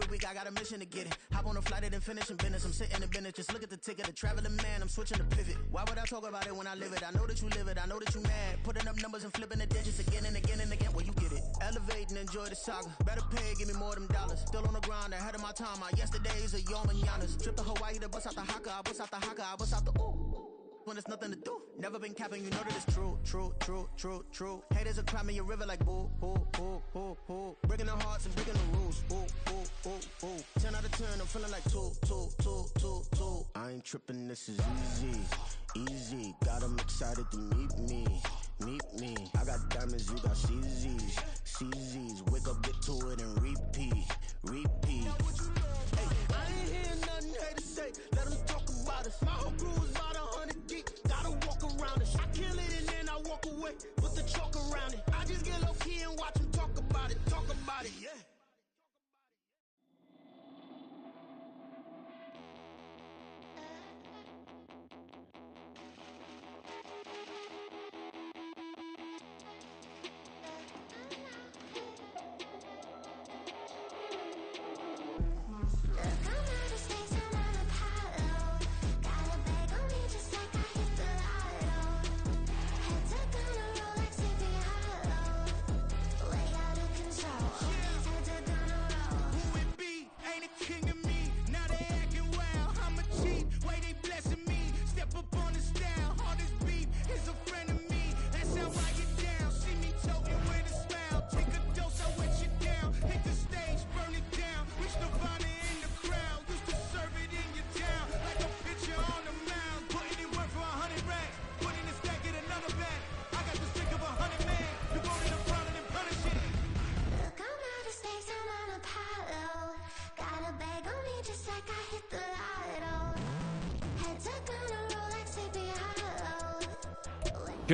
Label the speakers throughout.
Speaker 1: Every week I got a mission to get it. Hop on a flight and then finish in business. I'm sitting in business, just look at the ticket. A traveling man, I'm switching to pivot. Why would I talk about it when I live it? I know that you live it, I know that you mad. Putting up numbers and flipping the digits again and again and again. Well, you get it. Elevate and enjoy the saga. Better pay, give me more than dollars. Still on the grind, ahead of my time. My yesterdays are your mananas. Trip to Hawaii to bust out the haka. I bust out the haka. I bust out the ooh. When there's nothing to do. Never been capping, you know that it's true, true, true, true, true. Haters are climbing your river like boo, boo, boo, boo, boo. Breaking the hearts and breaking the rules. Ooh, ooh, ooh, ooh. 10 out of 10, I'm feeling like 2, 2, 2, 2, 2. I ain't tripping, this is easy, easy. Got 'em excited to meet me, meet me. I got diamonds, you got CZs, CZs. Wake up, get to it and repeat, repeat. Hey, I ain't hearing nothing haters say. Let them talk about us. My whole crew is about 100 deep. Gotta walk around it. I kill it and then I walk away. Put the chalk around it. I just get low key and watch them talk about it. Talk about it, yeah.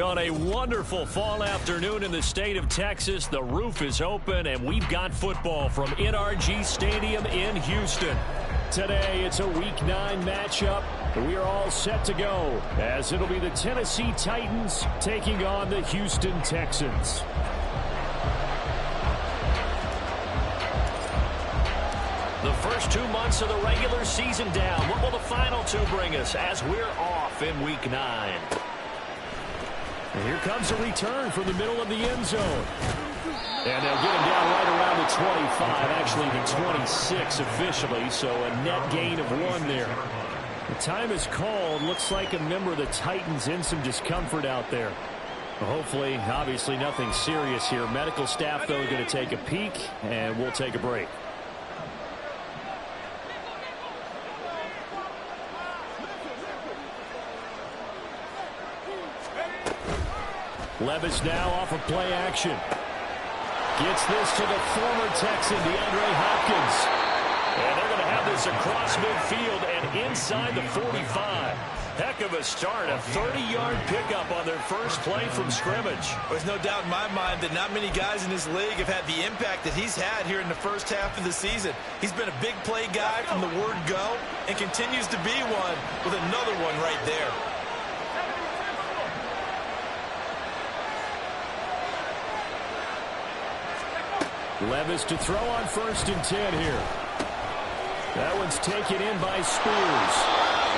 Speaker 2: On a wonderful fall afternoon in the state of Texas, the roof is open and we've got football from NRG Stadium in Houston. Today it's a Week 9 matchup. We are all set to go as it'll be the Tennessee Titans taking on the Houston Texans. The first 2 months of the regular season down. What will the final 2 bring us as we're off in Week 9? And here comes a return from the middle of the end zone. And they'll get him down right around the 25, actually the 26 officially, so a net gain of 1 there. The time is called. Looks like a member of the Titans in some discomfort out there. Hopefully, obviously nothing serious here. Medical staff, though, going to take a peek, and we'll take a break. Levis now off of play action. Gets this to the former Texan, DeAndre Hopkins. And they're going to have this across midfield and inside the 45. Heck of a start, a 30-yard pickup on their first play from scrimmage.
Speaker 3: There's no doubt in my mind that not many guys in this league have had the impact that he's had here in the first half of the season. He's been a big play guy from the word go and continues to be one with another one right there.
Speaker 2: Levis to throw on 1st and 10 here. That one's taken in by Spears.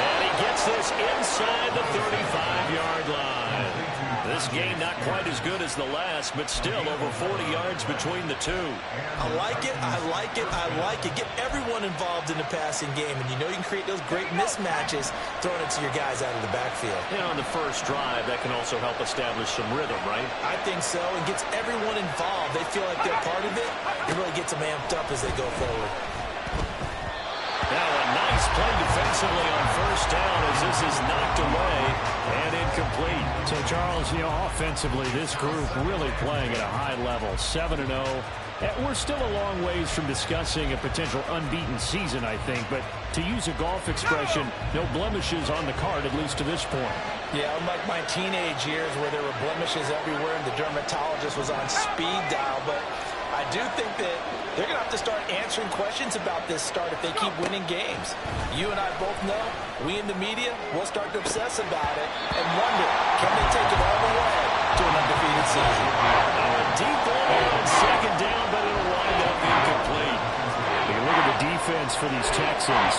Speaker 2: And he gets this inside the 35-yard line. This game not quite as good as the last, but still over 40 yards between the 2.
Speaker 3: I like it, I like it, I like it. Get everyone involved in the passing game, and you know you can create those great mismatches throwing it to your guys out of the backfield.
Speaker 2: You know, on the first drive, that can also help establish some rhythm, right?
Speaker 3: I think so, and gets everyone involved. They feel like they're part of it. It really gets them amped up as they go forward.
Speaker 2: Now a nice play defensively on 1st down as this is knocked away and incomplete. So, Charles, you know, offensively, this group really playing at a high level, 7-0. We're still a long ways from discussing a potential unbeaten season, I think, but to use a golf expression, no blemishes on the card, at least to this point.
Speaker 3: Yeah, unlike my teenage years where there were blemishes everywhere and the dermatologist was on speed dial, but I do think that they're going to have to start answering questions about this start if they keep winning games. You and I both know, we in the media, will start to obsess about it and wonder, can they take it all the way to an undefeated season?
Speaker 2: A deep ball on 2nd down, but it'll wind up incomplete. You look at the defense for these Texans.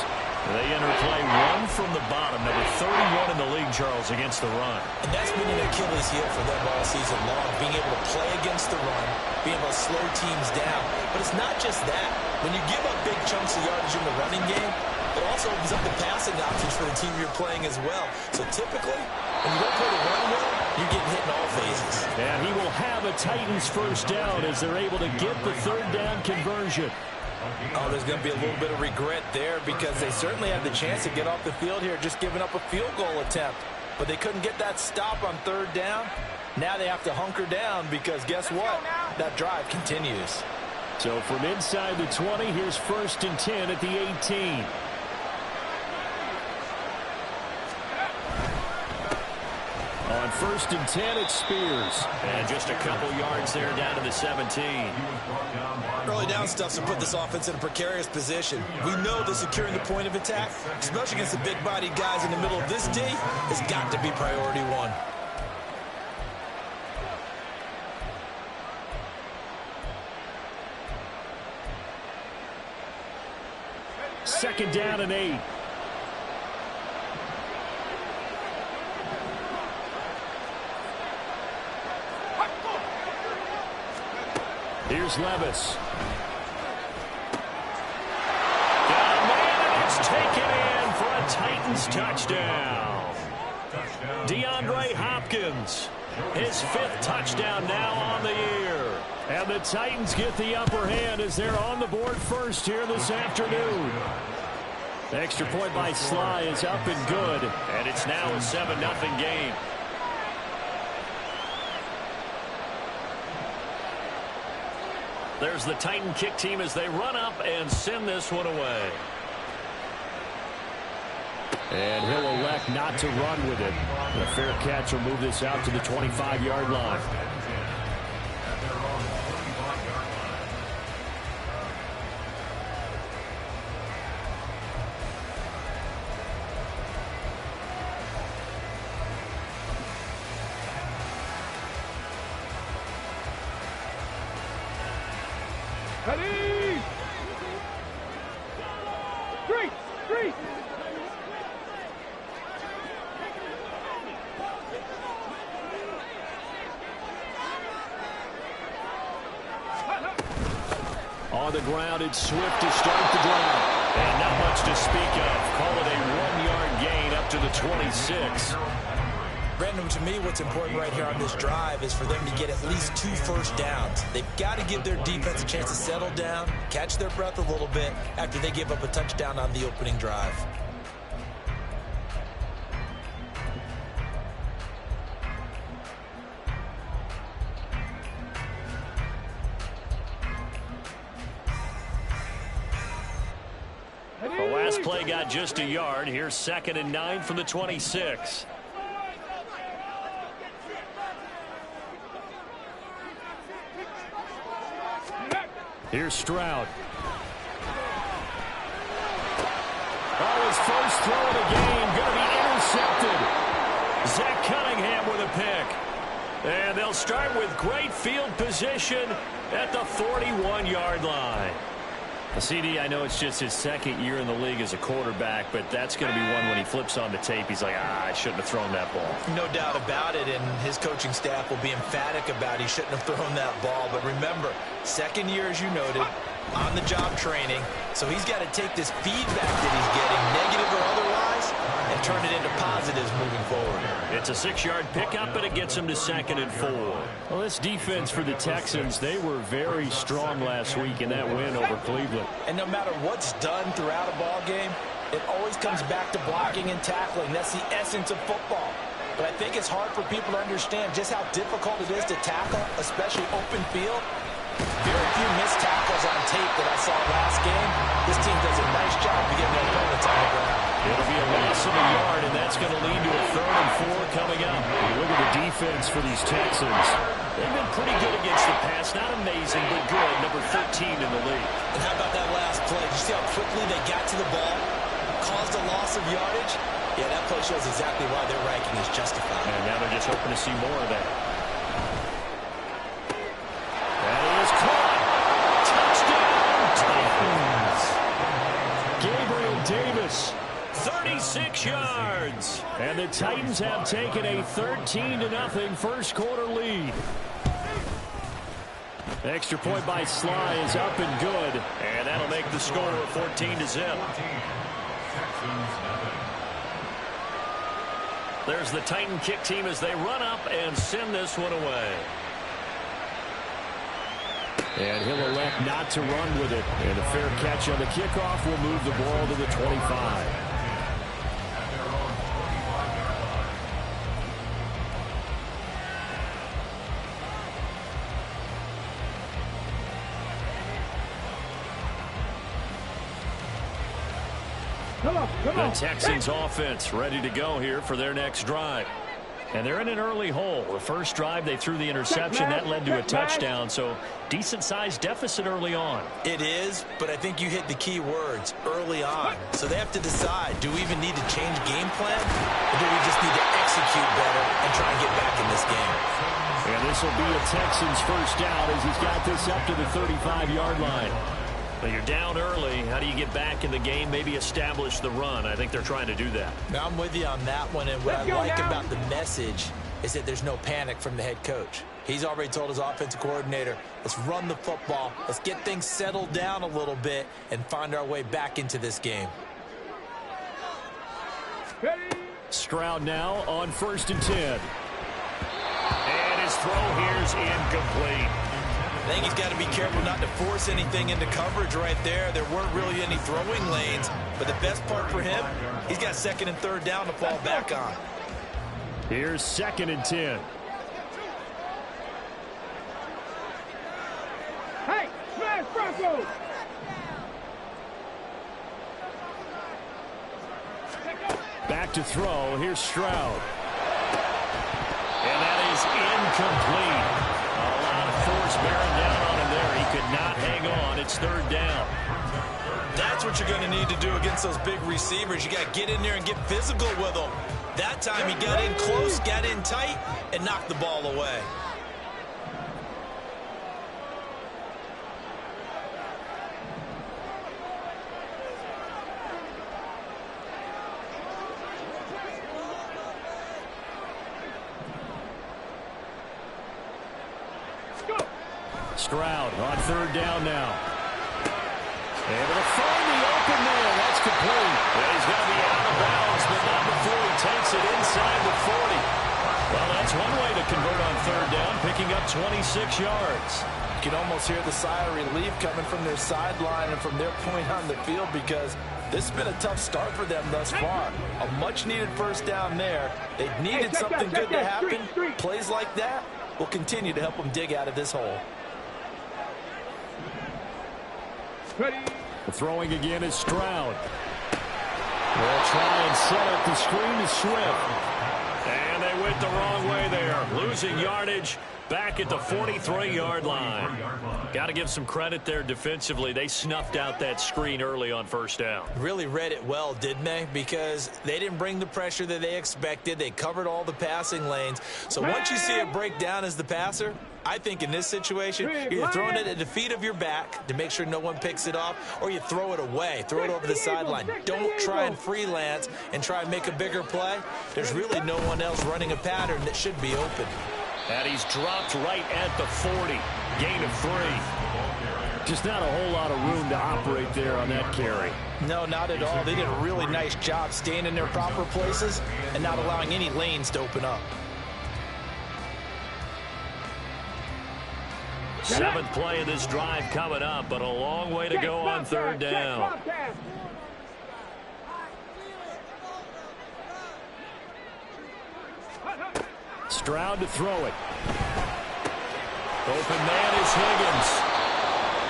Speaker 2: They enter play one from the bottom, number 31 in the league, Charles, against the run.
Speaker 3: And that's been an Achilles heel for them all season long, being able to play against the run, being able to slow teams down. But it's not just that. When you give up big chunks of yardage in the running game, it also opens up the passing options for the team you're playing as well. So typically, when you don't play the run well, you're getting hit in all phases.
Speaker 2: And he will have a Titans first down as they're able to get the third down conversion.
Speaker 3: Oh, there's going to be a little bit of regret there because they certainly had the chance to get off the field here, just giving up a field goal attempt. But they couldn't get that stop on third down. Now they have to hunker down because guess what? That drive continues.
Speaker 2: So from inside the 20, here's 1st and 10 at the 18. On 1st and 10, it's Spears.
Speaker 1: And just a couple yards there down to the 17.
Speaker 3: Early down stuff to put this offense in a precarious position. We know that securing the point of attack, especially against the big-bodied guys in the middle of this D, has got to be priority one.
Speaker 2: Second down and 8. Here's Levis. Got a man, and it's taken in for a Titans touchdown. DeAndre Hopkins, his 5th touchdown now on the year. And the Titans get the upper hand as they're on the board first here this afternoon. The extra point by Sly is up and good.
Speaker 1: And it's now a 7-0 game. There's the Titan kick team as they run up and send this one away.
Speaker 2: And he'll elect not to run with it. A fair catch will move this out to the 25-yard line.
Speaker 4: Ready! 3!
Speaker 2: On the ground, it's Swift to start the drive.
Speaker 1: And not much to speak of. Call it a 1-yard gain up to the 26.
Speaker 3: Brandon, to me, what's important right here on this drive is for them to get at least 2 first downs. They've got to give their defense a chance to settle down, catch their breath a little bit after they give up a touchdown on the opening drive.
Speaker 1: The last play got just a yard. Here's 2nd and 9 from the 26.
Speaker 2: Here's Stroud. Oh, his first throw of the game going to be intercepted. Zach Cunningham with a pick. And they'll start with great field position at the 41-yard line. CD, I know it's just his 2nd year in the league as a quarterback, but that's going to be one when he flips on the tape, he's like, I shouldn't have thrown that ball.
Speaker 3: No doubt about it, and his coaching staff will be emphatic about he shouldn't have thrown that ball. But remember, 2nd year, as you noted, on-the-job training, so he's got to take this feedback that he's getting, negative or otherwise, and turn it into positives moving forward.
Speaker 1: It's a 6-yard pickup, and it gets him to 2nd and 4.
Speaker 2: Well, this defense for the Texans, they were very strong last week in that win over Cleveland.
Speaker 3: And no matter what's done throughout a ball game, it always comes back to blocking and tackling. That's the essence of football. But I think it's hard for people to understand just how difficult it is to tackle, especially open field. Very few missed tackles on tape that I saw last game. This team does a nice job of getting their opponents on the ground.
Speaker 2: It'll be a loss of a yard, and that's going to lead to a 3rd and 4 coming up. Look at the defense for these Texans.
Speaker 1: They've been pretty good against the pass. Not amazing, but good. Number 13 in the league.
Speaker 3: And how about that last play? Did you see how quickly they got to the ball? Caused a loss of yardage? Yeah, that play shows exactly why their ranking is justified.
Speaker 2: And now they're just hoping to see more of that. That is caught. Touchdown, Titans. And the Titans have taken a 13-0 first quarter lead. Extra point by Sly is up and good. And that'll make the score 14-0. There's the Titan kick team as they run up and send this one away. And he'll elect not to run with it. And a fair catch on the kickoff will move the ball to the 25. The Texans offense ready to go here for their next drive. And they're in an early hole. The first drive, they threw the interception. That led to a touchdown, so decent-sized deficit early on.
Speaker 3: It is, but I think you hit the key words, early on. So they have to decide, do we even need to change game plan, or do we just need to execute better and try and get back in this game?
Speaker 2: And this will be a Texans first down as he's got this up to the 35-yard line. But you're down early. How do you get back in the game? Maybe establish the run. I think they're trying to do that.
Speaker 3: Now, I'm with you on that one, and what I like about the message is that there's no panic from the head coach. He's already told his offensive coordinator, let's run the football, let's get things settled down a little bit and find our way back into this game.
Speaker 2: Stroud now on 1st and 10. And his throw here's incomplete.
Speaker 3: I think he's got to be careful not to force anything into coverage right there. There weren't really any throwing lanes, but the best part for him, he's got 2nd and 3rd down to fall back on.
Speaker 2: Here's 2nd and 10.
Speaker 4: Hey, smash Broncos!
Speaker 2: Back to throw. Here's Stroud. And that is incomplete. A lot of force bearing down on him there. He could not hang on. It's 3rd down.
Speaker 3: That's what you're going to need to do against those big receivers. You got to get in there and get physical with them. That time he got in close, got in tight, and knocked the ball away.
Speaker 2: Stroud on 3rd down now. Able to find the open man. That's complete. And he's going to be out of bounds, but not before he takes it inside the 40. Well, that's one way to convert on 3rd down, picking up 26 yards.
Speaker 3: You can almost hear the sigh of relief coming from their sideline and from their point on the field because this has been a tough start for them thus far. A much-needed 1st down there. They needed something good to happen. Plays like that will continue to help them dig out of this hole.
Speaker 2: Throwing again is Stroud. They'll try and set up the screen to Swift. And they went the wrong way there. Losing yardage back at the 43-yard line. Got to give some credit there defensively. They snuffed out that screen early on 1st down.
Speaker 3: Really read it well, didn't they? Because they didn't bring the pressure that they expected. They covered all the passing lanes. So once you see it break down as the passer, I think in this situation, you're throwing it at the feet of your back to make sure no one picks it off, or you throw it away, throw it over the sideline. Don't try and freelance and try and make a bigger play. There's really no one else running a pattern that should be open.
Speaker 2: And he's dropped right at the 40. Gain of 3. Just not a whole lot of room to operate there on that carry.
Speaker 3: No, not at all. They did a really nice job staying in their proper places and not allowing any lanes to open up.
Speaker 2: 7th play of this drive coming up, but a long way to go on 3rd down. Stroud to throw it. Open man is Higgins.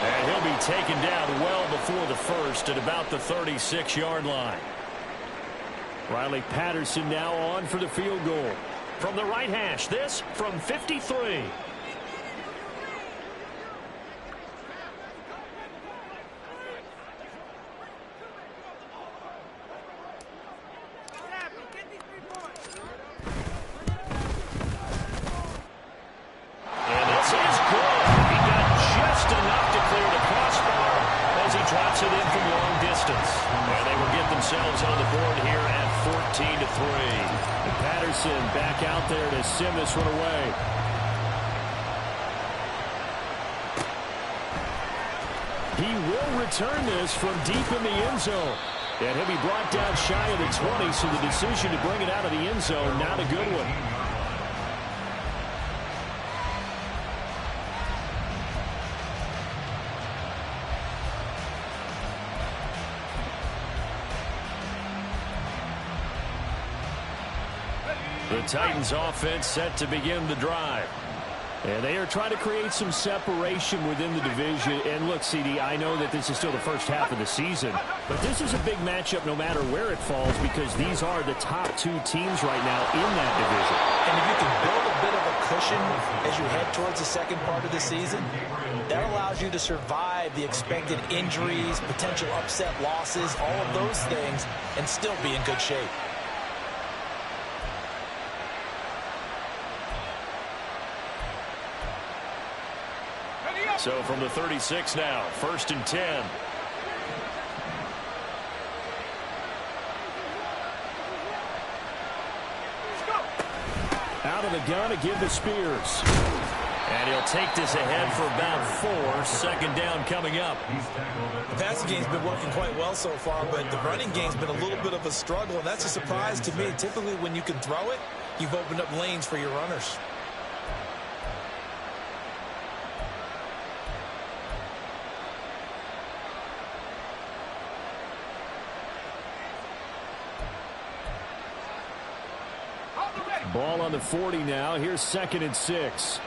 Speaker 2: And he'll be taken down well before the 1st at about the 36-yard line. Riley Patterson now on for the field goal. From the right hash, this from 53. Drops it in from long distance. And they will get themselves on the board here at And Patterson back out there to send this one away. He will return this from deep in the end zone. And he'll be brought down shy of the 20, so the decision to bring it out of the end zone, not a good one. The Titans offense set to begin the drive. And they are trying to create some separation within the division. And look, CD, I know that this is still the first half of the season, but this is a big matchup no matter where it falls, because these are the top two teams right now in that division.
Speaker 3: And if you can build a bit of a cushion as you head towards the second part of the season, that allows you to survive the expected injuries, potential upset losses, all of those things, and still be in good shape.
Speaker 2: So from the 36 now, 1st and 10. Out of the gun to give to Spears. And he'll take this ahead for about 4. Second down coming up.
Speaker 3: The passing game's been working quite well so far, but the running game's been a little bit of a struggle, and that's a surprise to me. Typically, when you can throw it, you've opened up lanes for your runners.
Speaker 2: Ball on the 40 now. Here's 2nd and 6.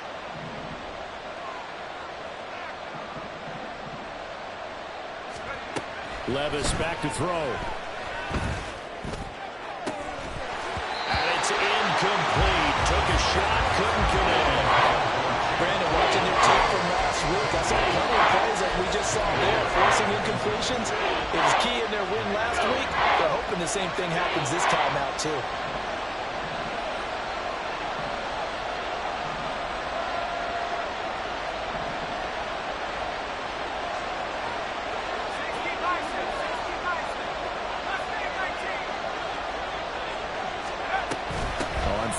Speaker 2: Levis back to throw. And it's incomplete. Took a shot, couldn't connect.
Speaker 3: Brandon, watching their tape from last week, I saw plenty of plays that we just saw there, forcing incompletions. It was key in their win last week. They're hoping the same thing happens this time out, too.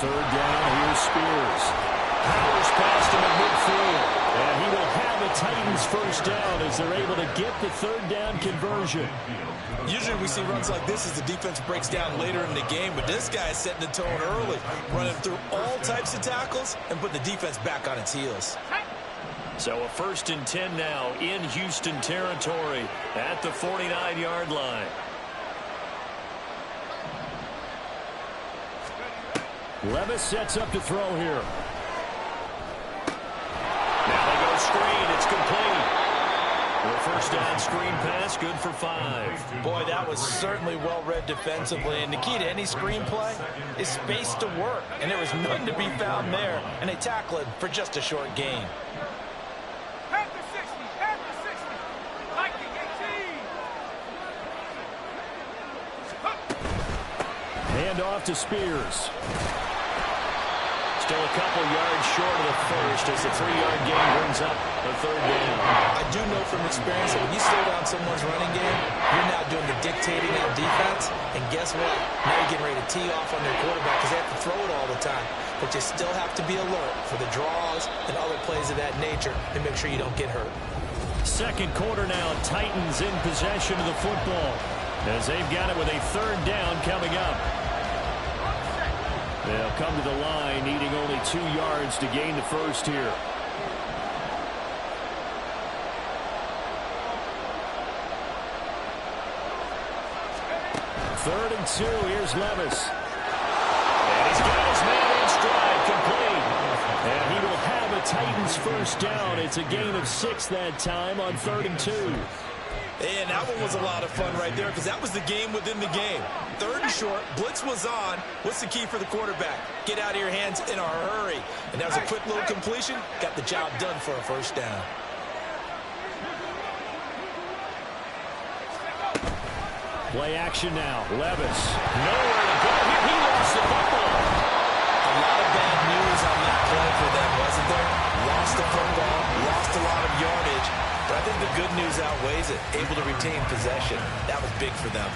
Speaker 2: Third down, here's Spears. Powers past him at midfield. And he will have a Titans first down as they're able to get the third down conversion.
Speaker 3: Usually we see runs like this as the defense breaks down later in the game, but this guy is setting the tone early, running through all types of tackles and putting the defense back on its heels.
Speaker 2: So a 1st and 10 now in Houston territory at the 49-yard line. Levis sets up to throw here. Now they go screen. It's complete. The first down screen pass, good for 5.
Speaker 3: Boy, that was certainly well read defensively. And the key to any screen play is space to work. And there was none to be found there. And they tackle it for just a short gain.
Speaker 2: Hand off to Spears. Still a couple yards short of the first as the 3-yard gain brings up the third down.
Speaker 3: I do know from experience that when you slow down someone's running game, you're now doing the dictating on defense. And guess what? Now you're getting ready to tee off on their quarterback because they have to throw it all the time. But you still have to be alert for the draws and other plays of that nature to make sure you don't get hurt.
Speaker 2: Second quarter now, Titans in possession of the football as they've got it with a third down coming up. They'll come to the line needing only 2 yards to gain the first here. Third and 2. Here's Levis. And he's got his man in stride, complete. And he will have a Titans first down. It's a gain of 6 that time on 3rd and 2.
Speaker 3: And that one was a lot of fun right there because that was the game within the game. 3rd and short, blitz was on. What's the key for the quarterback? Get out of your hands in a hurry. And that was a quick little completion. Got the job done for a first down.
Speaker 2: Play action now. Levis. Nowhere to go. He lost the football.
Speaker 3: A lot of bad news on that play for them, wasn't there? Lost the football, lost a lot of yardage. But I think the good news outweighs it. Able to retain possession. That was big for them.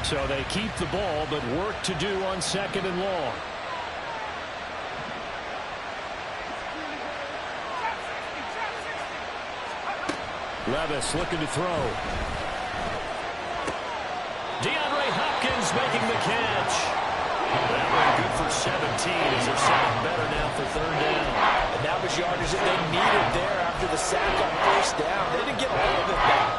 Speaker 2: So they keep the ball, but work to do on 2nd and long. Levis looking to throw. DeAndre Hopkins making the catch. That one good for 17 as they're setting better now for 3rd down.
Speaker 3: And that was yardage that they needed there after the sack on 1st down. They didn't get all of it back.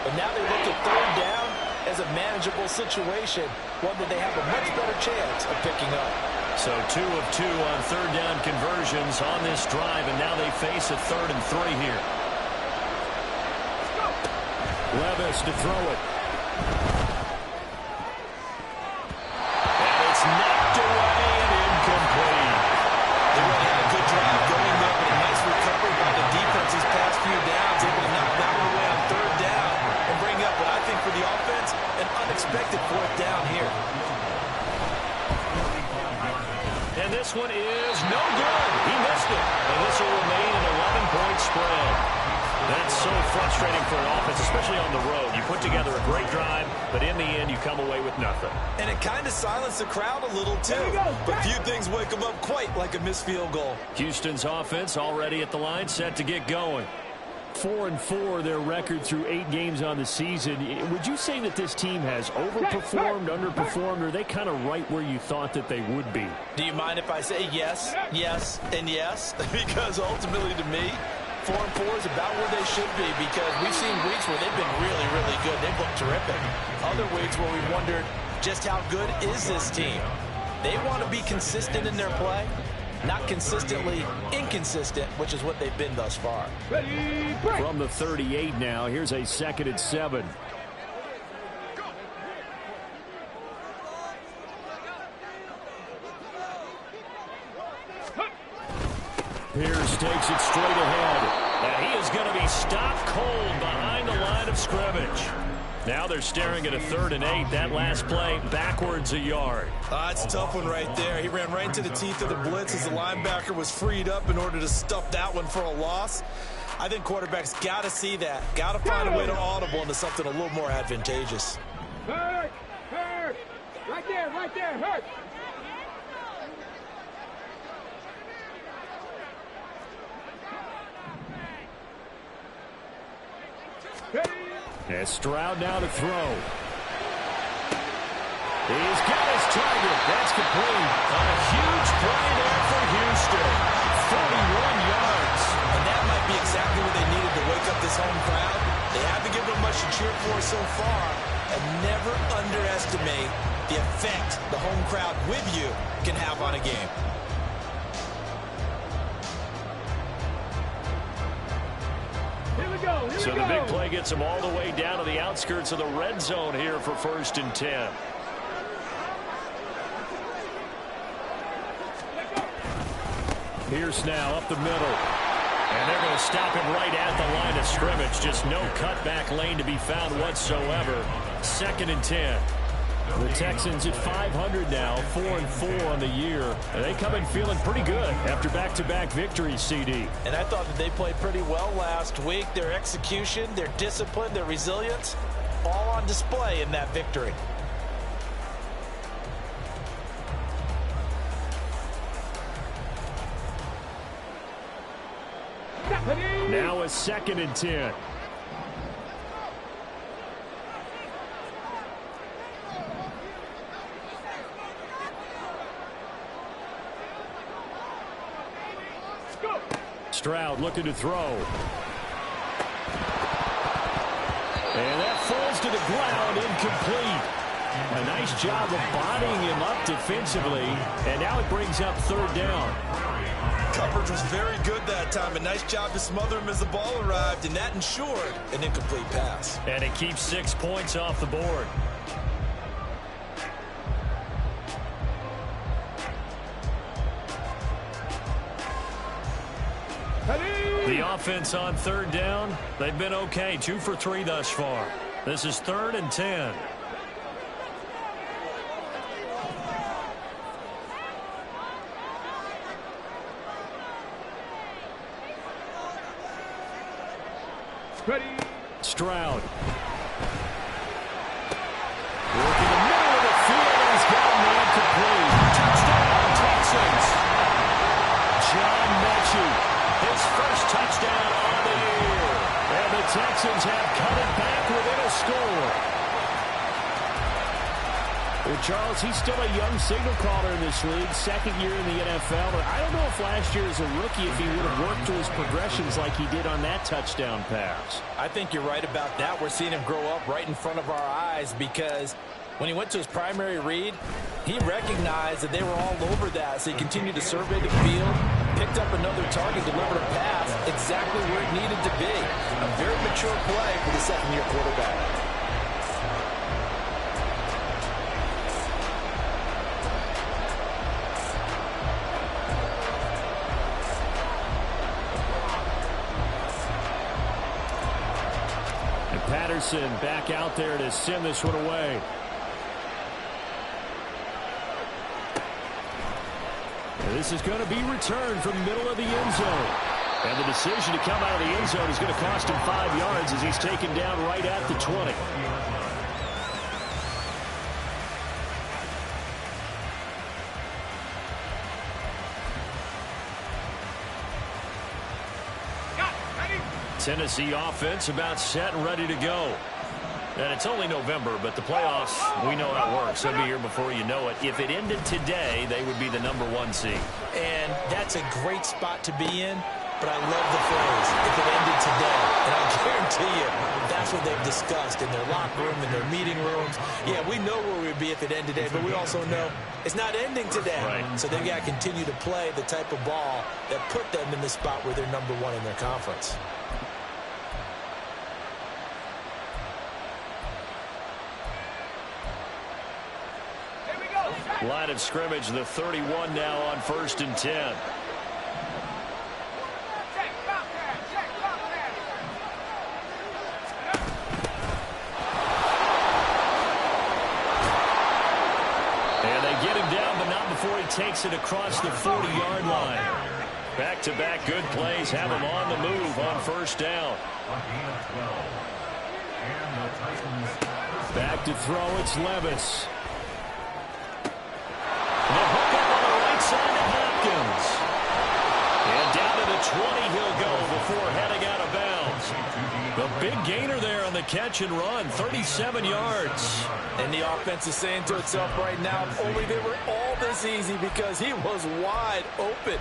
Speaker 3: But now they look at 3rd down as a manageable situation, one that they have a much better chance of picking up.
Speaker 2: So 2 of 2 on 3rd down conversions on this drive, and now they face a 3rd and 3 here. Levis to throw it. And it's knocked away and incomplete.
Speaker 3: They really had a good drive going there, but a nice recovery by the defense these past few downs, able to knock that one away on 3rd down and bring up what I think for the offense, an unexpected 4th down here.
Speaker 2: And this one is no good. He missed it. And this will remain an 11-point spread. That's so frustrating for an offense, especially on the road. You put together a great drive, but in the end, you come away with nothing.
Speaker 3: And it kind of silenced the crowd a little, too. But few things wake them up quite like a missed field goal.
Speaker 2: Houston's offense already at the line, set to get going. 4-4, their record through 8 games on the season. Would you say that this team has overperformed, underperformed, or are they kind of right where you thought that they would be?
Speaker 3: Do you mind if I say yes, yes, and yes? Because ultimately, to me, 4-4 is about where they should be, because we've seen weeks where they've been really, really good. They've looked terrific. Other weeks where we wondered just how good is this team. They want to be consistent in their play, not consistently inconsistent, which is what they've been thus far.
Speaker 2: From the 38 now, here's a 2nd and 7. Pierce takes it straight ahead. And he is going to be stopped cold behind the line of scrimmage. Now they're staring at a 3rd and 8. That last play backwards a yard.
Speaker 3: It's a tough one right there. He ran right into the teeth of the blitz as the linebacker was freed up in order to stuff that one for a loss. I think quarterbacks got to see that. Got to find a way to audible into something a little more advantageous.
Speaker 4: Hurt! Hurt! Right there, hurt!
Speaker 2: And Stroud now to throw. He's got his target. That's complete. On a huge play there for Houston. 41 yards.
Speaker 3: And that might be exactly what they needed to wake up this home crowd. They haven't given them much to cheer for so far. And never underestimate the effect the home crowd with you can have on a game.
Speaker 2: So the big play gets them all the way down to the outskirts of the red zone here for 1st and 10. Pierce now up the middle. And they're going to stop him right at the line of scrimmage. Just no cutback lane to be found whatsoever. 2nd and 10. The Texans at 500 now, 4-4 on the year. And they come in feeling pretty good after back-to-back victories, CD.
Speaker 3: And I thought that they played pretty well last week. Their execution, their discipline, their resilience, all on display in that victory.
Speaker 2: Now a 2nd and 10. Stroud looking to throw. And that falls to the ground, incomplete. A nice job of bodying him up defensively. And now it brings up 3rd down.
Speaker 3: Coverage was very good that time. A nice job to smother him as the ball arrived, and that ensured an incomplete pass.
Speaker 2: And it keeps 6 points off the board. The offense on 3rd down, they've been okay. 2 for 3 thus far. This is 3rd and 10.
Speaker 4: Ready.
Speaker 2: Stroud. Working the middle Texans have cut it back within a score. Well, Charles, he's still a young signal caller in this league, second year in the NFL. But I don't know if last year as a rookie, if he would have worked to his progressions like he did on that touchdown pass.
Speaker 3: I think you're right about that. We're seeing him grow up right in front of our eyes because when he went to his primary read, he recognized that they were all over that. So he continued to survey the field, picked up another target, delivered a pass exactly where it needed to be. A very mature play for the second-year quarterback.
Speaker 2: Patterson back out there to send this one away. And this is going to be returned from the middle of the end zone. And the decision to come out of the end zone is going to cost him 5 yards as he's taken down right at the 20. Tennessee offense about set and ready to go. And it's only November, but the playoffs, we know how it works. They'll be here before you know it. If it ended today, they would be the #1 seed.
Speaker 3: And that's a great spot to be in, but I love the phrase, if it ended today. And I guarantee you, that's what they've discussed in their locker room, in their meeting rooms. Yeah, we know where we'd be if it ended today, but we also know it's not ending today.
Speaker 2: Right.
Speaker 3: So they've got to continue to play the type of ball that put them in the spot where they're #1 in their conference.
Speaker 2: Line of scrimmage, the 31 now on 1st and 10. And they get him down, but not before he takes it across the 40-yard line. Back-to-back good plays have him on the move on 1st down. Back to throw, it's Levis. The hook up on the right side to Hopkins. And down to the 20 he'll go before heading out of bounds. The big gainer there on the catch and run, 37 yards.
Speaker 3: And the offense is saying to itself right now, if only they were all this easy, because he was wide open.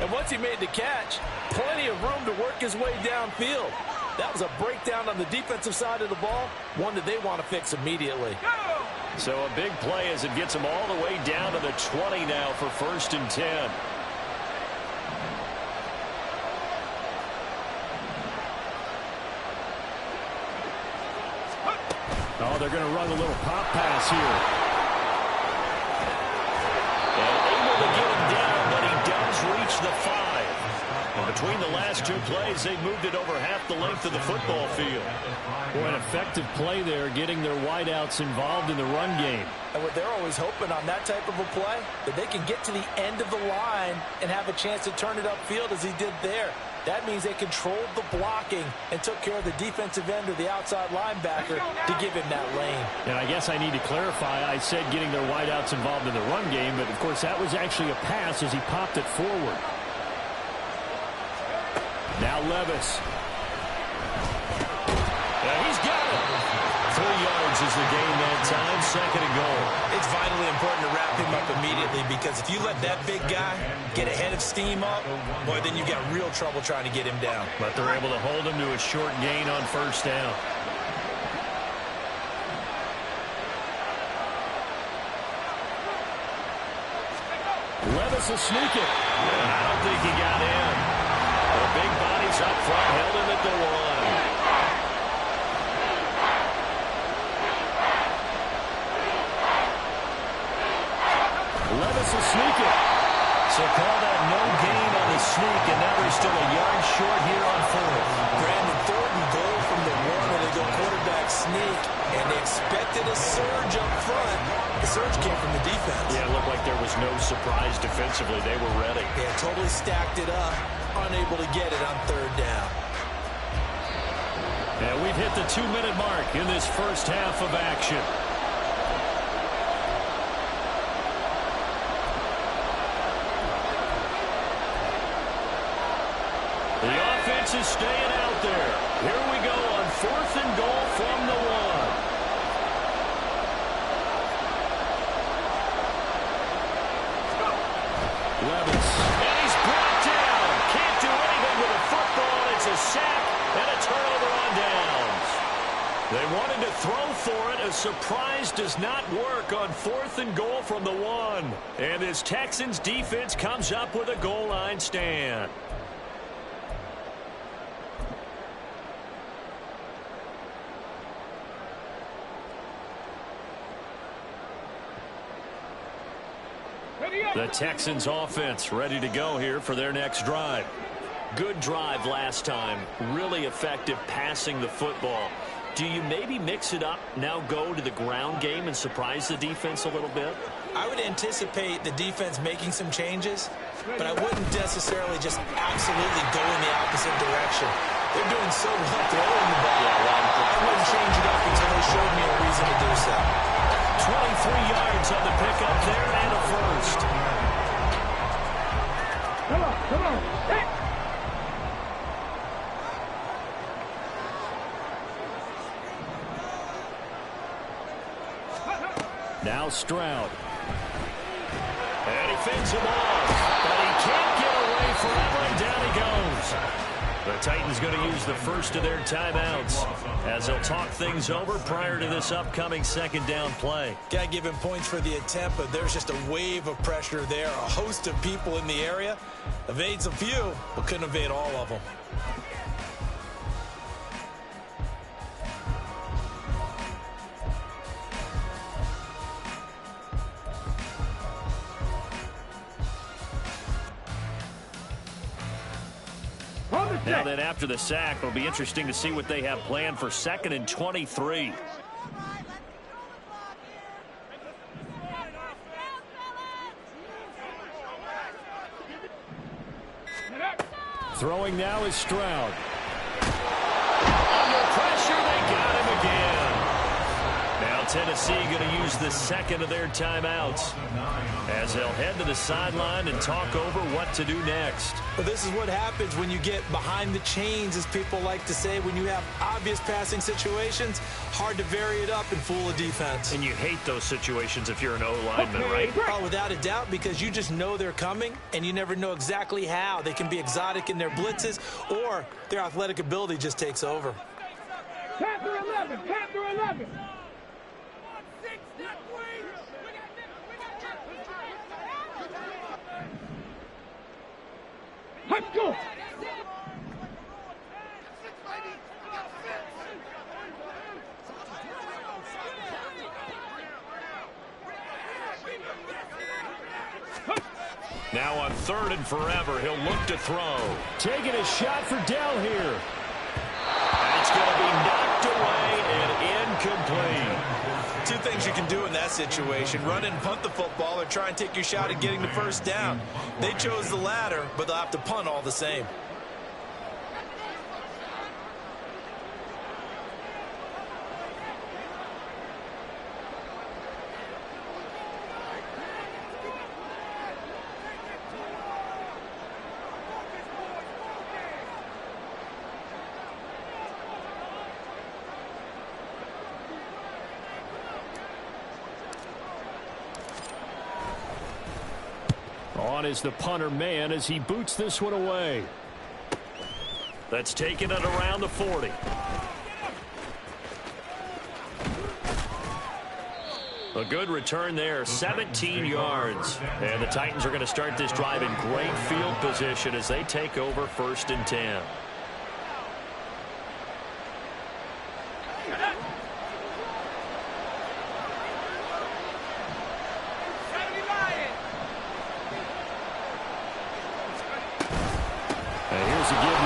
Speaker 3: And once he made the catch, plenty of room to work his way downfield. That was a breakdown on the defensive side of the ball, one that they want to fix immediately.
Speaker 2: So a big play as it gets him all the way down to the 20 now for 1st and 10. Oh, they're going to run a little pop pass here. And able to get him down, but he does reach the 5. And between the last two plays, they moved it over half the length of the football field. Boy, an effective play there, getting their wideouts involved in the run game.
Speaker 3: And what they're always hoping on that type of a play, that they can get to the end of the line and have a chance to turn it upfield as he did there. That means they controlled the blocking and took care of the defensive end or the outside linebacker to give him that lane.
Speaker 2: And I guess I need to clarify, I said getting their wideouts involved in the run game, but of course that was actually a pass as he popped it forward. Now Levis. Yeah, he's got it. 3 yards is the gain that time, 2nd and goal.
Speaker 3: It's vitally important to wrap him up immediately, because if you let that big guy get a head of steam up, boy, then you've got real trouble trying to get him down.
Speaker 2: But they're able to hold him to a short gain on 1st down. Levis will sneak it. I don't think he got in. The big bodies up front held him at the 1. Levis will sneak it. So call that no gain on the sneak, and now they're still a yard short here on 4th.
Speaker 3: Brandon, 3rd and goal from the 1 when they go quarterback sneak, and they expected a surge up front. The surge came from the defense.
Speaker 2: Yeah, it looked like there was no surprise defensively. They were ready.
Speaker 3: They had totally stacked it up, unable to get it on 3rd down.
Speaker 2: And we've hit the 2-minute mark in this first half of action. The defense is staying out there. Here we go on 4th and goal from the 1. Levis. And he's brought down. Can't do anything with a football. It's a sack and a turnover on downs. They wanted to throw for it. A surprise does not work on 4th and goal from the 1. And this Texans defense comes up with a goal line stand. The Texans offense ready to go here for their next drive. Good drive last time. Really effective passing the football. Do you maybe mix it up, now go to the ground game and surprise the defense a little bit?
Speaker 3: I would anticipate the defense making some changes, but I wouldn't necessarily just absolutely go in the opposite direction. They're doing so well throwing the ball. I wouldn't change it up until they showed me a reason to do so.
Speaker 2: 23 yards on the pickup there and a first.
Speaker 4: Come on. Hey.
Speaker 2: Now Stroud. And he fends him off. But he can't get away forever, and down he goes. The Titans going to use the first of their timeouts as they'll talk things over prior to this upcoming 2nd down play.
Speaker 3: Got to give him points for the attempt, but there's just a wave of pressure there. A host of people in the area. Evades a few, but couldn't evade all of them.
Speaker 2: Now then, after the sack, it'll be interesting to see what they have planned for 2nd and 23. Throwing now is Stroud. Under pressure, they got him again. Now Tennessee going to use the 2nd of their timeouts as they'll head to the sideline and talk over what to do next.
Speaker 3: Well, this is what happens when you get behind the chains, as people like to say. When you have obvious passing situations, hard to vary it up and fool a defense.
Speaker 2: And you hate those situations if you're an O-lineman, right?
Speaker 3: Oh, without a doubt, because you just know they're coming, and you never know exactly how. They can be exotic in their blitzes, or their athletic ability just takes over.
Speaker 4: Panther 11, Panther 11. Let's go.
Speaker 2: Now on 3rd and forever, he'll look to throw. Taking a shot for Dell here. It's going to be knocked away and incomplete.
Speaker 3: Two things you can do in that situation: run and punt the football, or try and take your shot at getting the first down. They chose the latter, but they'll have to punt all the same.
Speaker 2: On is the punter man as he boots this one away. That's taking it around the 40. A good return there, 17 yards. And the Titans are going to start this drive in great field position as they take over 1st and 10.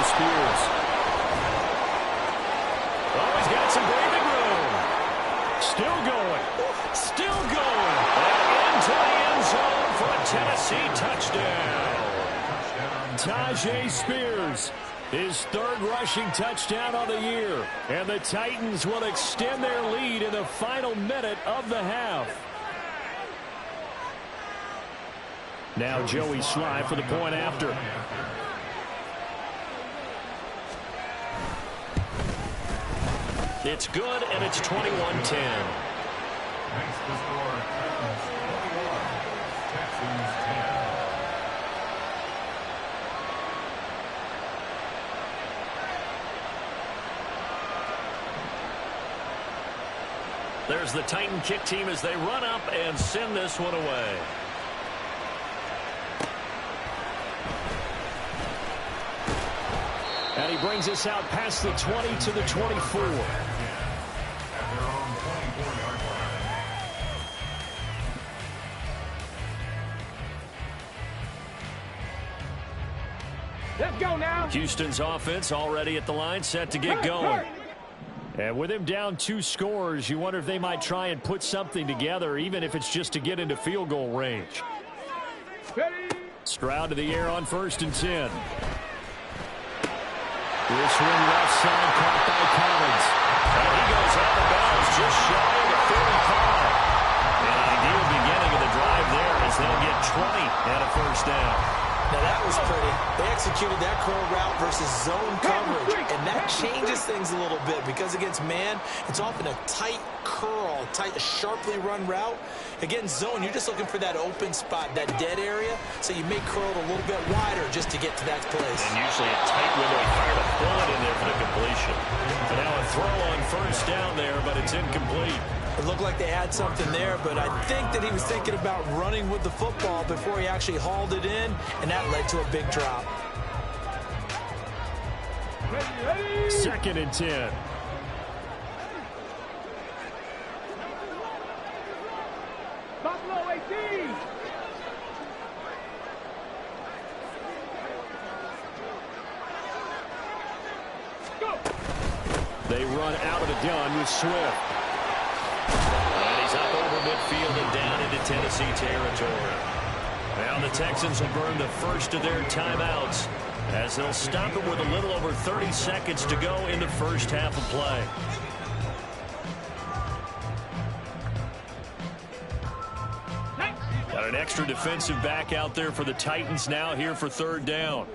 Speaker 2: Spears. Oh, he's got some breathing room. Still going. Still going. And into the end zone for a Tennessee touchdown. Tajay Spears, his 3rd rushing touchdown on the year. And the Titans will extend their lead in the final minute of the half. Now Joey Sly for the point after. It's good, and it's 21-10.
Speaker 5: Next to score, Titans 21, Texans 10.
Speaker 2: There's the Titan kick team as they run up and send this one away. And he brings us out past the 20 to the 24.
Speaker 5: At their own 24-yard line.
Speaker 4: Let's go now.
Speaker 2: Houston's offense already at the line, set to get going. And with him down 2 scores, you wonder if they might try and put something together, even if it's just to get into field goal range.
Speaker 4: Ready.
Speaker 2: Stroud to the air on 1st and 10. This one left side caught by Collins. And he goes out of bounds just shy of the 35. An ideal beginning of the drive there as they'll get 20 and a first down.
Speaker 3: Now that was pretty. They executed that curl route versus zone coverage, and that changes things a little bit because against man, it's often a tight curl, a sharply run route. Against zone, you're just looking for that open spot, that dead area, so you may curl it a little bit wider just to get to that place.
Speaker 2: And usually a tight window. He fired a bullet in there for the completion. And now a throw on 1st down there, but it's incomplete.
Speaker 3: It looked like they had something there, but I think that he was thinking about running with the football before he actually hauled it in, and that led to a big drop.
Speaker 4: Ready.
Speaker 2: 2nd and 10.
Speaker 4: Buffalo 18. Go.
Speaker 2: They run out of the gun with Swift. And he's up over midfield and down into Tennessee territory. Now the Texans will burn the first of their timeouts as they'll stop it with a little over 30 seconds to go in the first half of play. Got an extra defensive back out there for the Titans now here for 3rd down.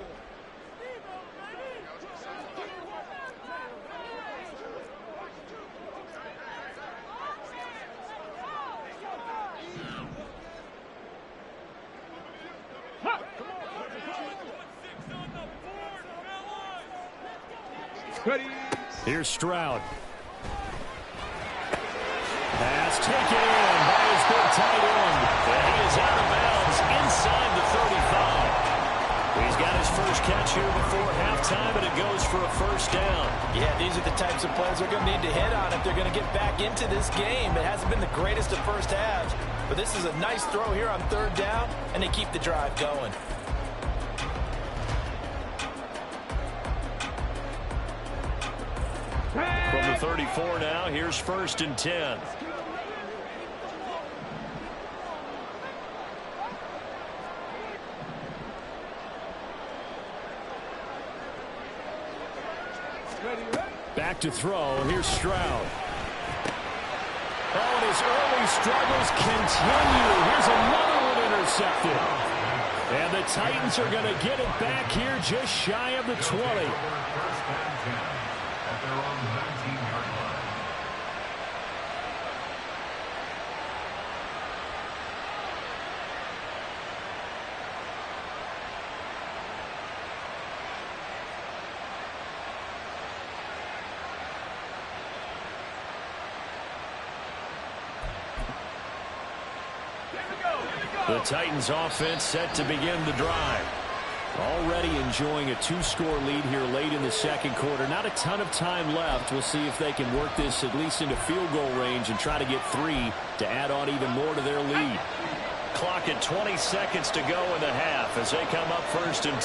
Speaker 4: Ready.
Speaker 2: Here's Stroud. Pass taken in by his big tight end. And he is out of bounds inside the 35. He's got his first catch here before halftime, and it goes for a first down.
Speaker 3: Yeah, these are the types of plays they're going to need to hit on if they're going to get back into this game. It hasn't been the greatest of first halves, but this is a nice throw here on 3rd down, and they keep the drive going.
Speaker 2: From the 34 now, here's 1st and 10. Back to throw. Here's Stroud. Oh, and his early struggles continue. Here's another one intercepted. And the Titans are going to get it back here just shy of the 20.
Speaker 5: First and 10 at their own 19-yard line.
Speaker 2: The Titans offense set to begin the drive. Already enjoying a 2-score lead here late in the 2nd quarter. Not a ton of time left. We'll see if they can work this at least into field goal range and try to get 3 to add on even more to their lead. Clock at 20 seconds to go in the half as they come up 1st and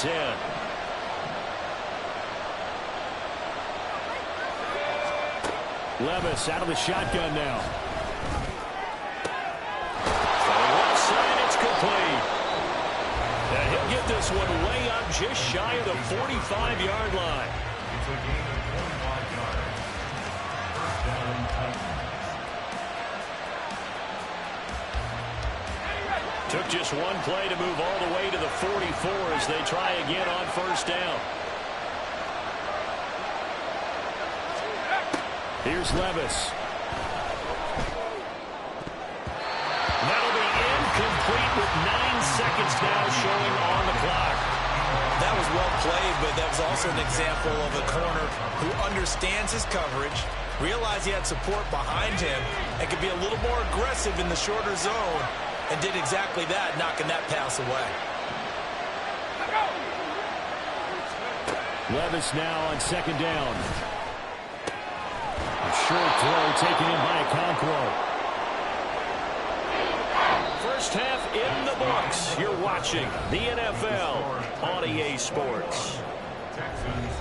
Speaker 2: 10. Levis out of the shotgun now. Complete. And he'll get this one way up just shy of the 45-yard line.
Speaker 5: It's a gain of 25 yards. First down, Titans.
Speaker 2: Took just one play to move all the way to the 44 as they try again on 1st down. Here's Levis. That'll be incomplete with 9 seconds now showing on the clock.
Speaker 3: That was well played, but that was also an example of a corner who understands his coverage, realized he had support behind him, and could be a little more aggressive in the shorter zone, and did exactly that, knocking that pass away.
Speaker 2: Levis now on second down. A short throw taken in by Okonkwo. First half in the books. You're watching the NFL on EA Sports.
Speaker 5: Texans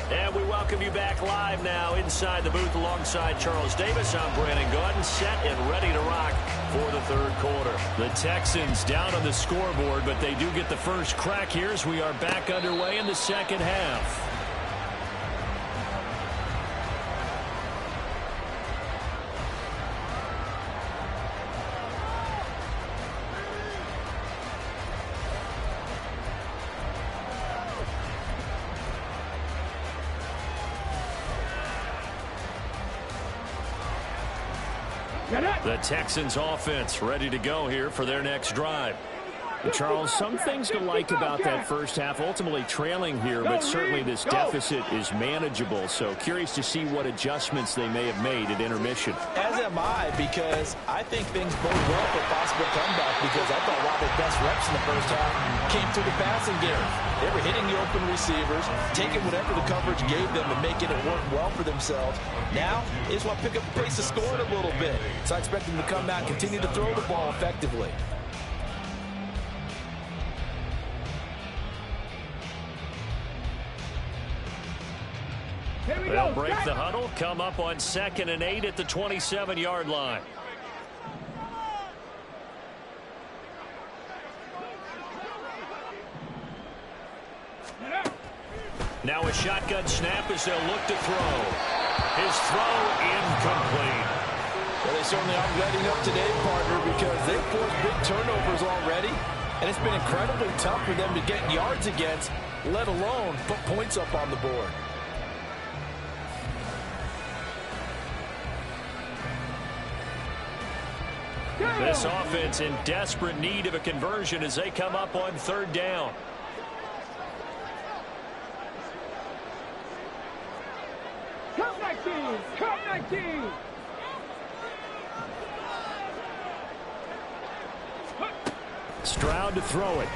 Speaker 5: 10.
Speaker 2: And we welcome you back live now inside the booth alongside Charles Davis. I'm Brandon Gordon, set and ready to rock for the third quarter. The Texans down on the scoreboard, but they do get the first crack here as we are back underway in the second half. The Texans offense ready to go here for their next drive. Charles, some things to like about that first half, ultimately trailing here, but certainly this deficit is manageable. So curious to see what adjustments they may have made at intermission.
Speaker 3: As am I, because I think things bode well for a possible comeback, because I thought a lot of their best reps in the first half came through the passing game. They were hitting the open receivers, taking whatever the coverage gave them and making it work well for themselves. Now, they just want to pick up the pace of scoring a little bit. So I expect them to come out and continue to throw the ball effectively.
Speaker 2: They'll break the huddle, come up on 2nd and 8 at the 27-yard line. Now a shotgun snap as they'll look to throw. His throw incomplete.
Speaker 3: Well, they certainly aren't letting up today, partner, because they've forced big turnovers already, and it's been incredibly tough for them to get yards against, let alone put points up on the board.
Speaker 2: This offense in desperate need of a conversion as they come up on 3rd down.
Speaker 4: Count 19! Count 19!
Speaker 2: Stroud to throw it.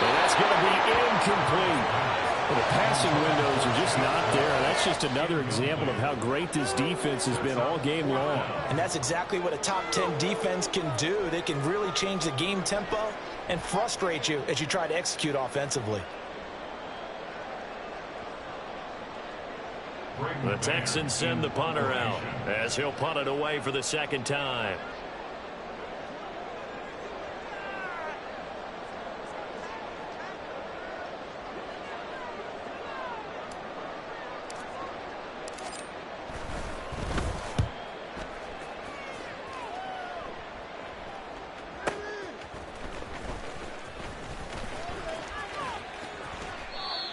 Speaker 2: And that's going to be incomplete. Well, the passing windows are just not there. That's just another example of how great this defense has been all game long.
Speaker 3: And that's exactly what a top 10 defense can do. They can really change the game tempo and frustrate you as you try to execute offensively.
Speaker 2: The Texans send the punter out as he'll punt it away for the 2nd time.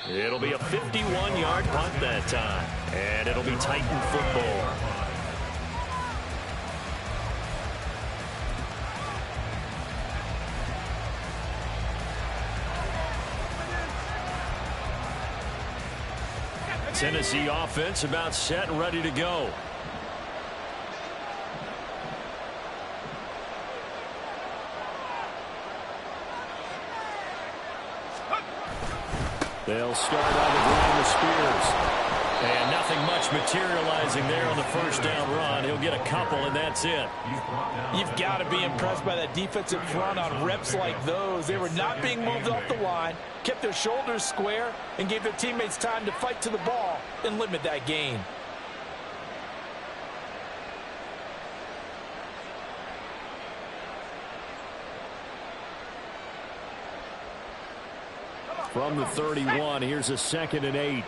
Speaker 2: It'll be a 51-yard punt that time, and it'll be Titan football. Tennessee offense about set and ready to go. They'll start out the ground with Spears. And nothing much materializing there on the first down run. He'll get a couple, and that's it.
Speaker 3: You've got to be impressed by that defensive front on reps like those. They were not being moved off the line, kept their shoulders square, and gave their teammates time to fight to the ball and limit that gain.
Speaker 2: From the 31, here's a 2nd and 8.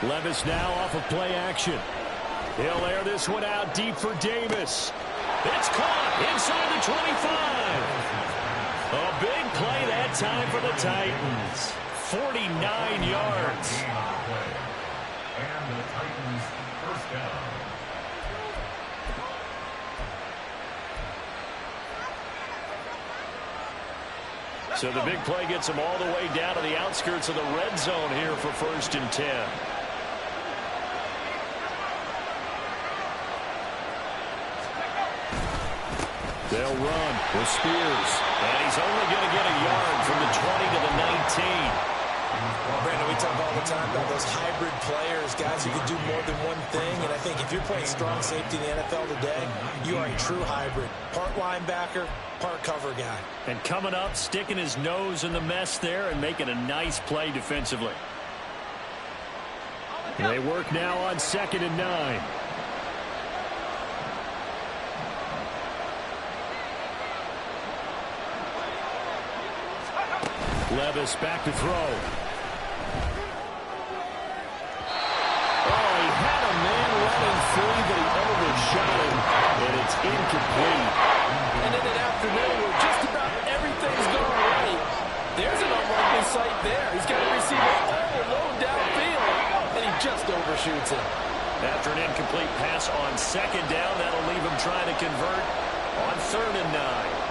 Speaker 2: Levis now off of play action. He'll air this one out deep for Davis. It's caught inside the 25. A big play that time for the Titans. 49 yards.
Speaker 5: And the Titans first down.
Speaker 2: So the big play gets them all the way down to the outskirts of the red zone here for 1st and 10. They'll run with Spears. And he's only going to get a yard from the 20 to the 19.
Speaker 3: Brandon, we talk all the time about those hybrid players, guys who can do more than one thing. And I think if you're playing strong safety in the NFL today, you are a true hybrid. Part linebacker, part cover guy.
Speaker 2: And coming up, sticking his nose in the mess there and making a nice play defensively. They work now on 2nd and 9. Levis back to throw. Oh, he had a man running free, but he overshot him, and it's incomplete.
Speaker 3: And in an afternoon where just about everything's going right, there's an unlikely sight there. He's got a receiver all alone downfield, and he just overshoots him.
Speaker 2: After an incomplete pass on 2nd down, that'll leave him trying to convert on 3rd and 9.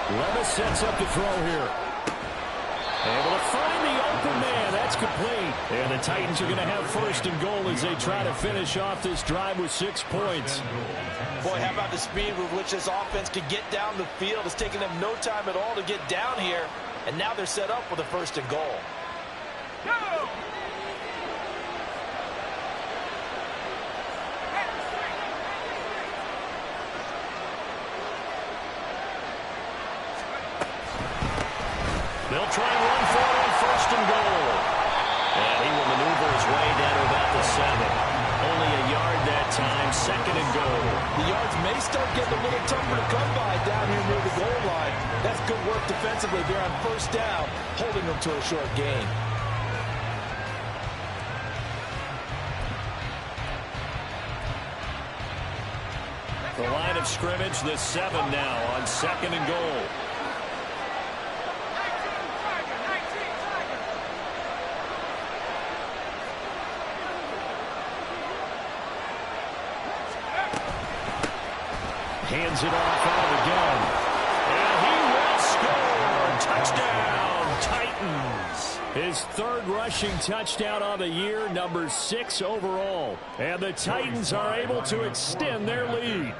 Speaker 2: Levis sets up the throw here. Able to find the open man. That's complete. And the Titans are going to have 1st and goal as they try to finish off this drive with 6 points.
Speaker 3: Boy, how about the speed with which this offense could get down the field? It's taken them no time at all to get down here. And now they're set up with a 1st and goal.
Speaker 4: Go!
Speaker 2: They'll try and run for it on 1st and goal. And he will maneuver his way down to about the 7. Only a yard that time, 2nd and goal.
Speaker 3: The yards may start getting a little tougher to come by down here near the goal line. That's good work defensively there on 1st down, holding them to a short gain.
Speaker 2: The line of scrimmage, the 7 now on 2nd and goal. Hands it off out of the gun. And he will score. Touchdown, Titans. His 3rd rushing touchdown on the year, number 6 overall. And the Titans are able to extend their lead.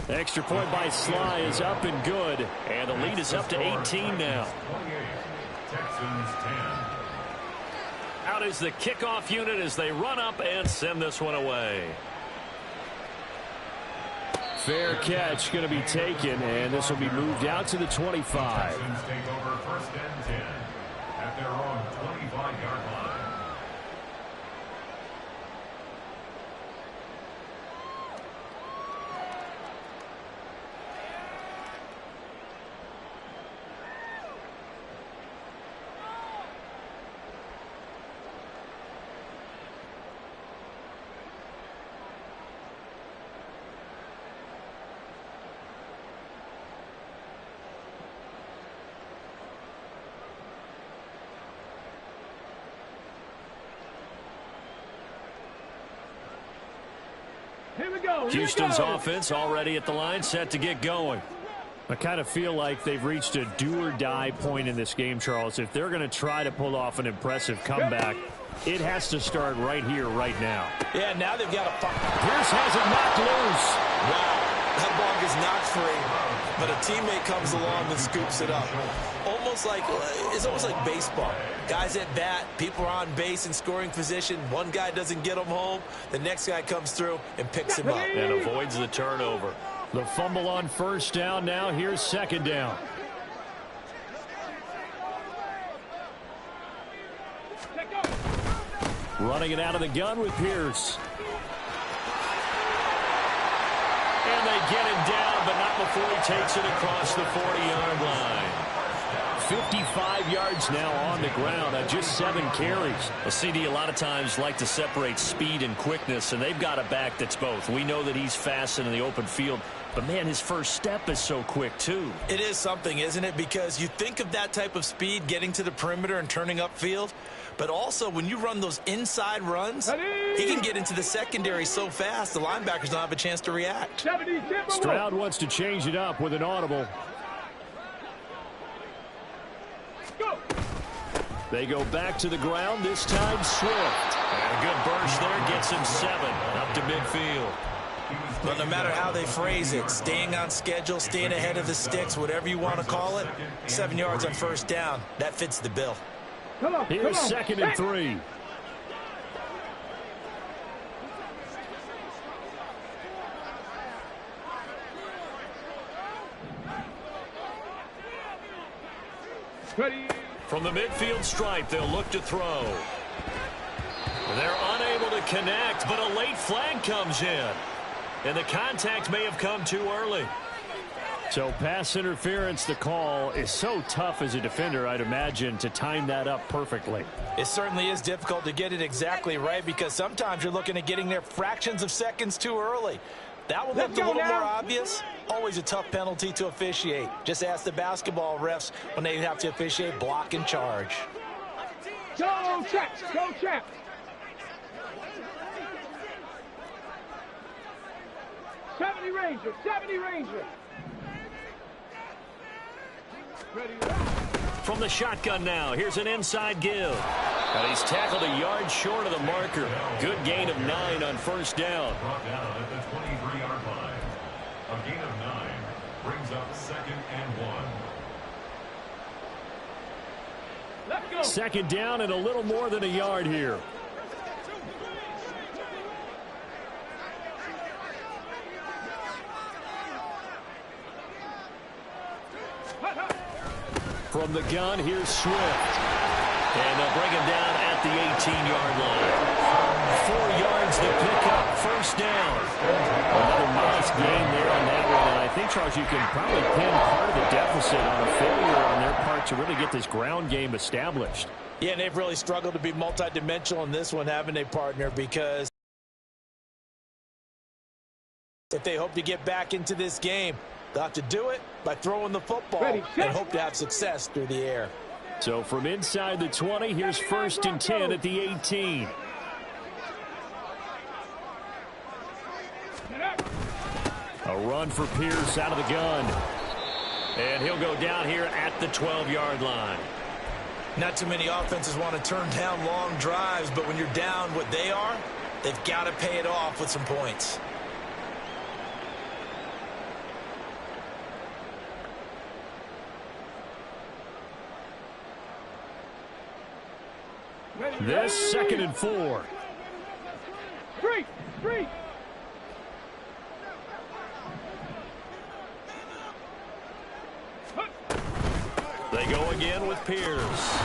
Speaker 2: Extra point by Sly is up and good. And the lead is up to 18 now.
Speaker 5: 28, Texans 10.
Speaker 2: Out is the kickoff unit as they run up and send this one away. Fair catch going to be taken, and this will be moved out to the 25.
Speaker 5: Texans take over 1st and 10 at their own 25-yard line.
Speaker 4: Here we go.
Speaker 2: Houston's offense already at the line, set to get going. I kind of feel like they've reached a do-or-die point in this game, Charles. If they're going to try to pull off an impressive comeback, it has to start right here, right now.
Speaker 3: Yeah, now they've got a...
Speaker 2: Pierce has it knocked loose.
Speaker 3: Wow, that ball gets knocked free, but a teammate comes along and scoops it up. It's almost like baseball. Guys at bat, people are on base in scoring position. One guy doesn't get him home. The next guy comes through and picks him up.
Speaker 2: And avoids the turnover. The fumble on 1st down now. Here's 2nd down. Running it out of the gun with Pierce. And And they get him down, but not before he takes it across the 40-yard line. 55 yards now on the ground on just 7 carries. Well, CD a lot of times like to separate speed and quickness, and they've got a back that's both. We know that he's fast in the open field, but, man, his first step is so quick, too.
Speaker 3: It is something, isn't it? Because you think of that type of speed getting to the perimeter and turning upfield, but also when you run those inside runs, he can get into the secondary so fast the linebackers don't have a chance to react.
Speaker 2: Stroud wants to change it up with an audible. They go back to the ground, this time Swift. And a good burst there gets him 7 up to midfield.
Speaker 3: But no matter how they phrase it, staying on schedule, staying ahead of the sticks, whatever you want to call it, 7 yards on first down, that fits the bill.
Speaker 2: Here's 2nd and 3.
Speaker 4: Ready.
Speaker 2: From the midfield stripe, they'll look to throw. They're unable to connect, but a late flag comes in. And the contact may have come too early. So pass interference, the call is so tough as a defender, I'd imagine, to time that up perfectly.
Speaker 3: It certainly is difficult to get it exactly right because sometimes you're looking at getting there fractions of seconds too early. That one looked a little more obvious. Always a tough penalty to officiate. Just ask the basketball refs when they have to officiate block and charge.
Speaker 4: Go, Chaps. Go, Chaps. '70 Ranger. 70 Ranger. Ready.
Speaker 2: From the shotgun now, here's an inside give. And he's tackled a yard short of the marker. Good gain of 9 on first down.
Speaker 5: Brought down at the 23-yard line. A gain of 9 brings up 2nd and 1.
Speaker 4: Let's go.
Speaker 2: 2nd down and a little more than a yard here. From the gun, here's Swift. And they'll bring him down at the 18-yard line. 4 yards to pick up first down. Another modest gain there on that one. And I think, Charles, you can probably pin part of the deficit on a failure on their part to really get this ground game established.
Speaker 3: Yeah, and they've really struggled to be multidimensional in this one, haven't they, partner? Because if they hope to get back into this game, they'll have to do it by throwing the football and hope to have success through the air.
Speaker 2: So from inside the 20, here's 1st and 10 at the 18. A run for Pierce out of the gun. And he'll go down here at the 12-yard line.
Speaker 3: Not too many offenses want to turn down long drives, but when you're down what they are, they've got to pay it off with some points.
Speaker 2: This 2nd and 4.
Speaker 4: Street.
Speaker 2: They go again with Pierce.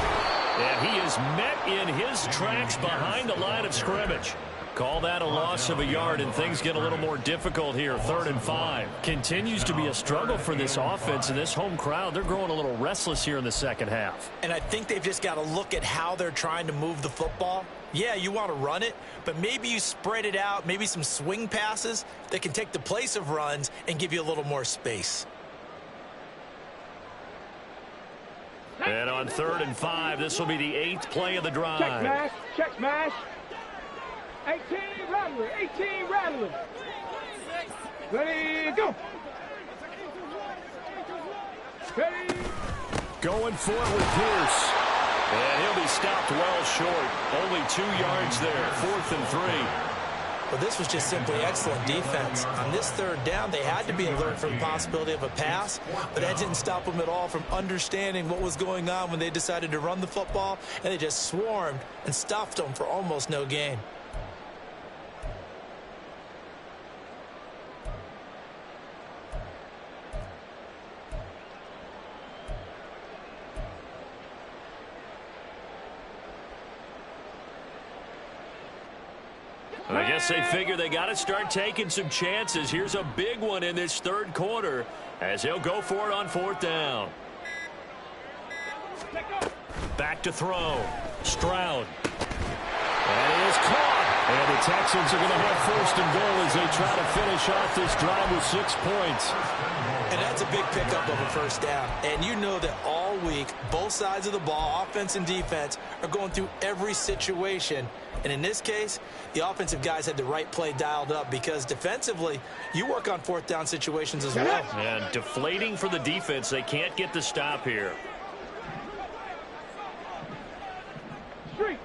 Speaker 2: And he is met in his tracks behind the line of scrimmage. Call that a loss of a yard, and things get a little more difficult here. 3rd and 5. Continues to be a struggle for this offense, and this home crowd, they're growing a little restless here in the second half.
Speaker 3: And I think they've just got to look at how they're trying to move the football. Yeah, you want to run it, but maybe you spread it out, maybe some swing passes that can take the place of runs and give you a little more space.
Speaker 2: And on 3rd and 5, this will be the 8th play of the drive.
Speaker 4: Check smash. 18 Rattler. 18 Rattler. Ready, go. Ready.
Speaker 2: Going for it with Pierce. And he'll be stopped well short. Only 2 yards there. 4th and 3.
Speaker 3: Well, this was just simply excellent defense. On this 3rd down, they had to be alert for the possibility of a pass, but that didn't stop them at all from understanding what was going on when they decided to run the football, and they just swarmed and stuffed them for almost no gain.
Speaker 2: I guess they figure they got to start taking some chances. Here's a big one in this third quarter as he'll go for it on fourth down. Back to throw. Stroud. And he is caught. And the Texans are going to have first and goal as they try to finish off this drive with 6 points.
Speaker 3: And that's a big pickup of a first down. And you know that all week, both sides of the ball, offense and defense, are going through every situation. And in this case, the offensive guys had the right play dialed up because defensively, you work on fourth down situations as well.
Speaker 2: And deflating for the defense. They can't get the stop here.
Speaker 4: Street.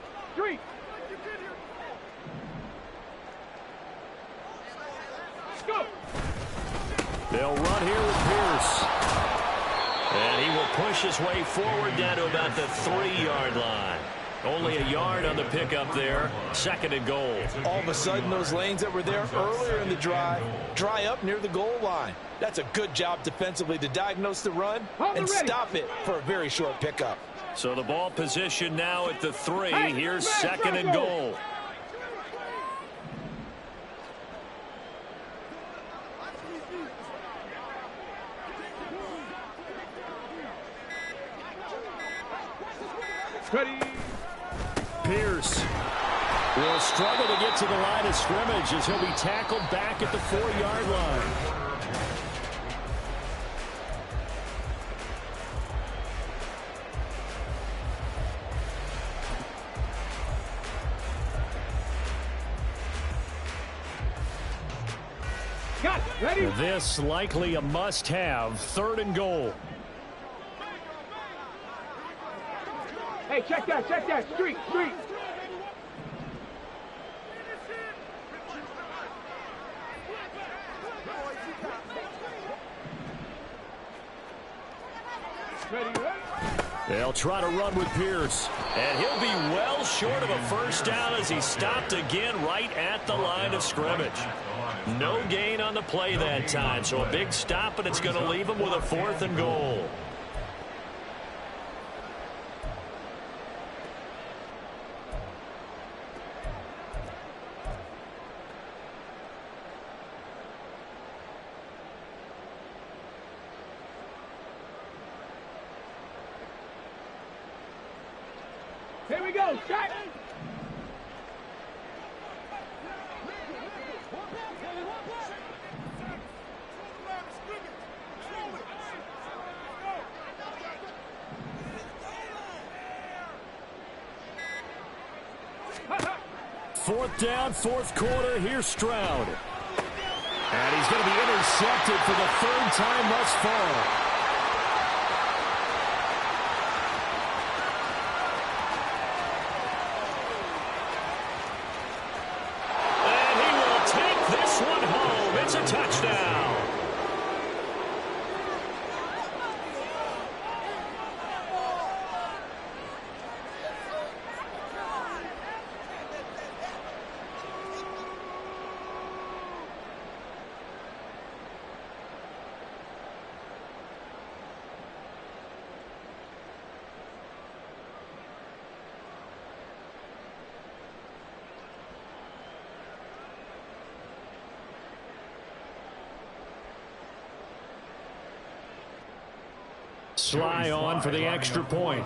Speaker 4: Go.
Speaker 2: They'll run here with Pierce. And he will push his way forward down to about the 3-yard line. Only a yard on the pickup there. Second and goal.
Speaker 3: All of a sudden, those lanes that were there earlier in the drive dry up near the goal line. That's a good job defensively to diagnose the run and stop it for a very short pickup.
Speaker 2: So the ball position now at the 3. Here's second and goal.
Speaker 4: Ready.
Speaker 2: Pierce will struggle to get to the line of scrimmage as he'll be tackled back at the 4-yard line.
Speaker 4: Got it. Ready.
Speaker 2: This likely a must-have. Third and goal.
Speaker 4: Hey, check that. Street. Ready.
Speaker 2: They'll try to run with Pierce. And he'll be well short of a first down as he stopped again right at the line of scrimmage. No gain on the play that time, so a big stop, and it's going to leave him with a 4th and goal.
Speaker 4: Here we go. Shot.
Speaker 2: Fourth down, fourth quarter. Here's Stroud. And he's going to be intercepted for the 3rd time thus far. It's a touchdown. Sly on for the extra point.